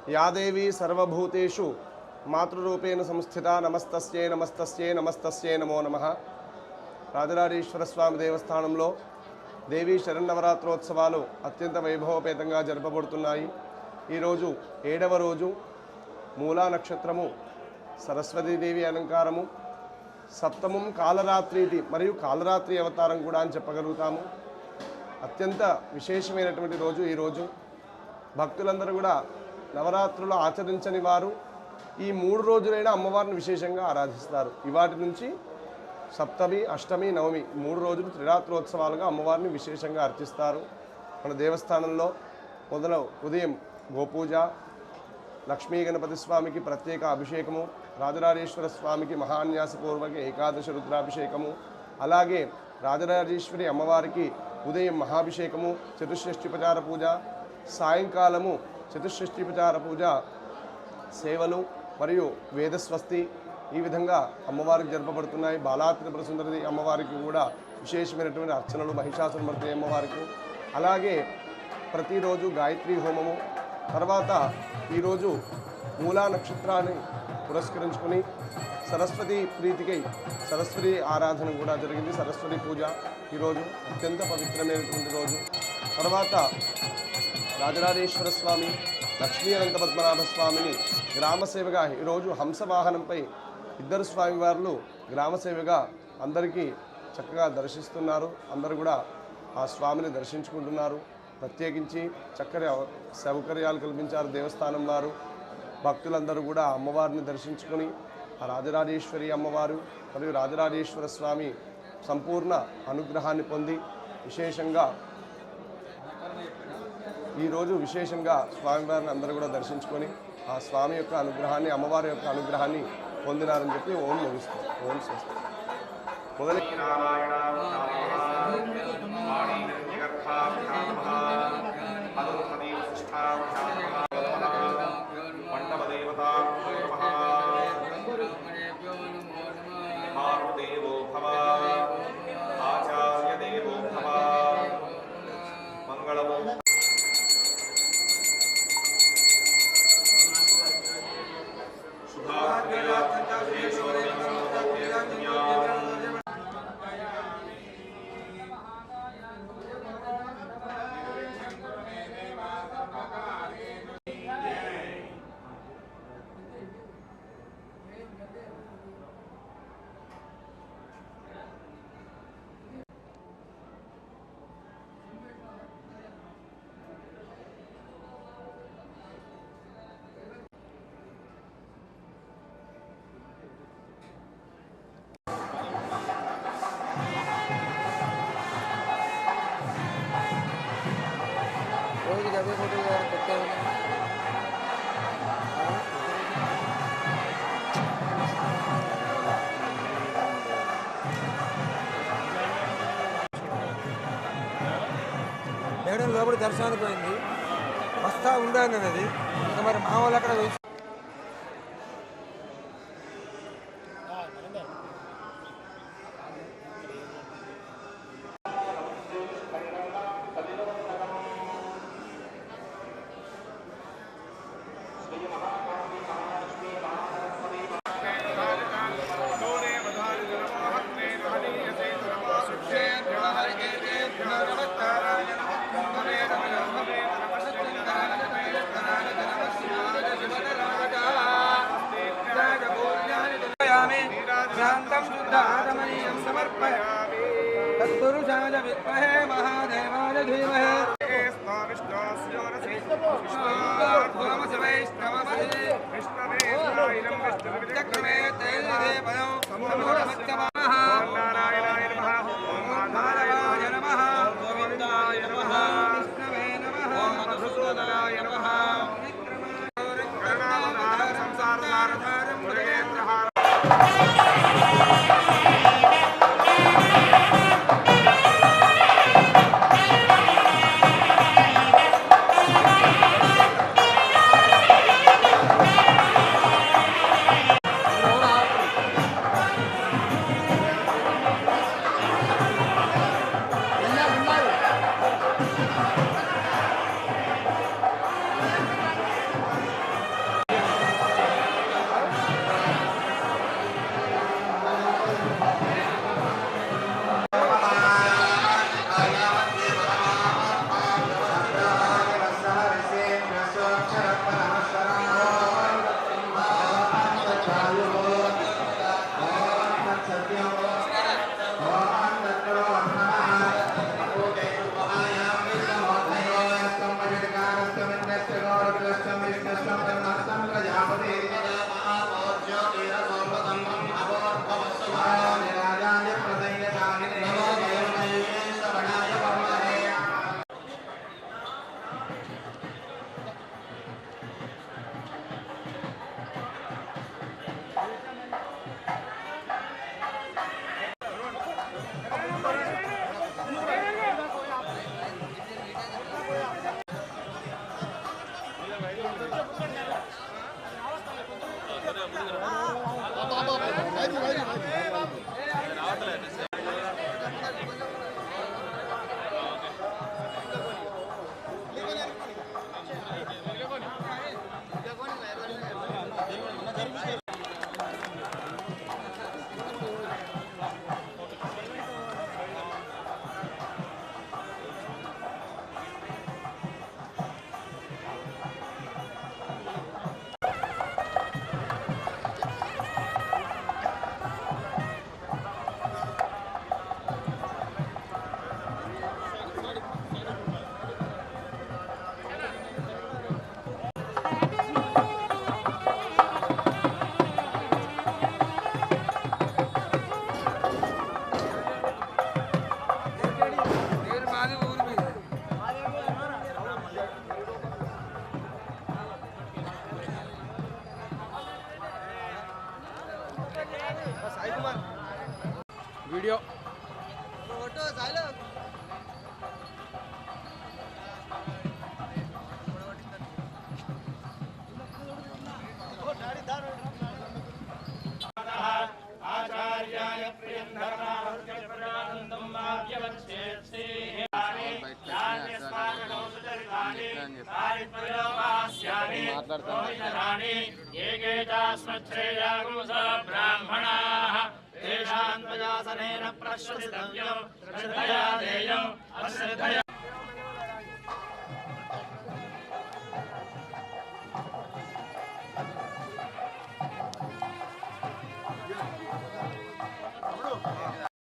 या देवी सर्वभूतेषु मातृरूपेण संस्थिता नमस्तस्यै नमस्तस्यै नमस्तस्यै नमो नमः। రాజరాజేశ్వర స్వామి దేవస్థానంలో దేవీ శరన్నవరాత్రోత్సవాలు అత్యంత వైభవపేతంగా జరపబడుతున్నాయి। ఈరోజు 7వ రోజు మూలా నక్షత్రము, సరస్వతీదేవి అలంకారము, సప్తమం కాలరాత్రి మరియు కాలరాత్రి అవతారం కూడా అని చెప్పగలుగుతాము। అత్యంత విశేషమైనటువంటి రోజు ఈరోజు। భక్తులందరూ కూడా నవరాత్రులు ఆచరించని వారు ఈ 3 రోజులైనా అమ్మవారిని విశేషంగా ఆరాధిస్తారు। ఇవాటి నుంచి సప్తమి, అష్టమి, నవమి 3 రోజులు త్రిరాత్రోత్సవాలుగా అమ్మవారిని విశేషంగా అర్చిస్తారు। మన దేవస్థానంలో ఉదయం గోపూజ, లక్ష్మీ గణపతి స్వామికి ప్రత్యేక అభిషేకము, రాజరాజేశ్వర స్వామికి మహాన్యాసపూర్వక ఏకాదశ రుద్రాభిషేకము, అలాగే రాజరాజేశ్వరి అమ్మవారికి ఉదయం మహాభిషేకము, చతుషష్ఠిపచార పూజ, సాయంకాలము చతుషష్ఠిపచార పూజ సేవలు మరియు వేదస్వస్తి ఈ విధంగా అమ్మవారికి జరపబడుతున్నాయి। బాలాత్రిపుర సుందరి అమ్మవారికి కూడా విశేషమైనటువంటి అర్చనలు, మహిషాసురమర్దిని అమ్మవారికి, అలాగే ప్రతిరోజు గాయత్రి హోమము, తర్వాత ఈరోజు మూలా నక్షత్రాన్ని పురస్కరించుకొని సరస్వతి ప్రీతికై సరస్వతి ఆరాధన కూడా జరిగింది। సరస్వతి పూజ ఈరోజు అత్యంత పవిత్రమైనటువంటి రోజు। తర్వాత రాజరాజేశ్వర స్వామి, లక్ష్మీ అనంత పద్మనాభ స్వామిని గ్రామసేవగా ఈరోజు హంసవాహనంపై ఇద్దరు స్వామివార్లు గ్రామసేవగా అందరికీ చక్కగా దర్శిస్తున్నారు। అందరూ కూడా ఆ స్వామిని దర్శించుకుంటున్నారు। ప్రత్యేకించి చక్కని సౌకర్యాలు కల్పించారు దేవస్థానం వారు। భక్తులందరూ కూడా అమ్మవారిని దర్శించుకొని ఆ రాజరాజేశ్వరి అమ్మవారు మరియు రాజరాజేశ్వర స్వామి సంపూర్ణ అనుగ్రహాన్ని పొంది విశేషంగా ఈరోజు స్వామివారిని అందరూ కూడా దర్శించుకొని ఆ స్వామి యొక్క అనుగ్రహాన్ని, అమ్మవారి యొక్క అనుగ్రహాన్ని పొందినారని చెప్పి ఓం ముగిస్తాం। ఓం స్వస్తి। మొదలు మేడం లోపల దర్శనానికి పోయింది, వస్తా ఉండాలన్నది ఇంకా మరి మా వాళ్ళు అక్కడ शांतं शुद्धात्मनीयं समर्पयामि। तत्पुरुषाय विद्महे महादेवाय धीमहि चक्रमे तेजदेवयो समूढमस्तमः नारायणाय नमः माधवाय नमः गोविन्दाय नमः विष्णवे नमः मधुसूदनाय नमः करुणावतारं संसारसारसारं मृगेन्द्रहारं వీడియో ఆచార్యాయ ప్రియం ధర్మానందం వాక్యవచ్చేత్సి బ్రాహ్మణాః తేషాం త్వయాసనేన ప్రశ్వసితవ్యం శ్రద్ధయా దేయం అశ్రద్ధయా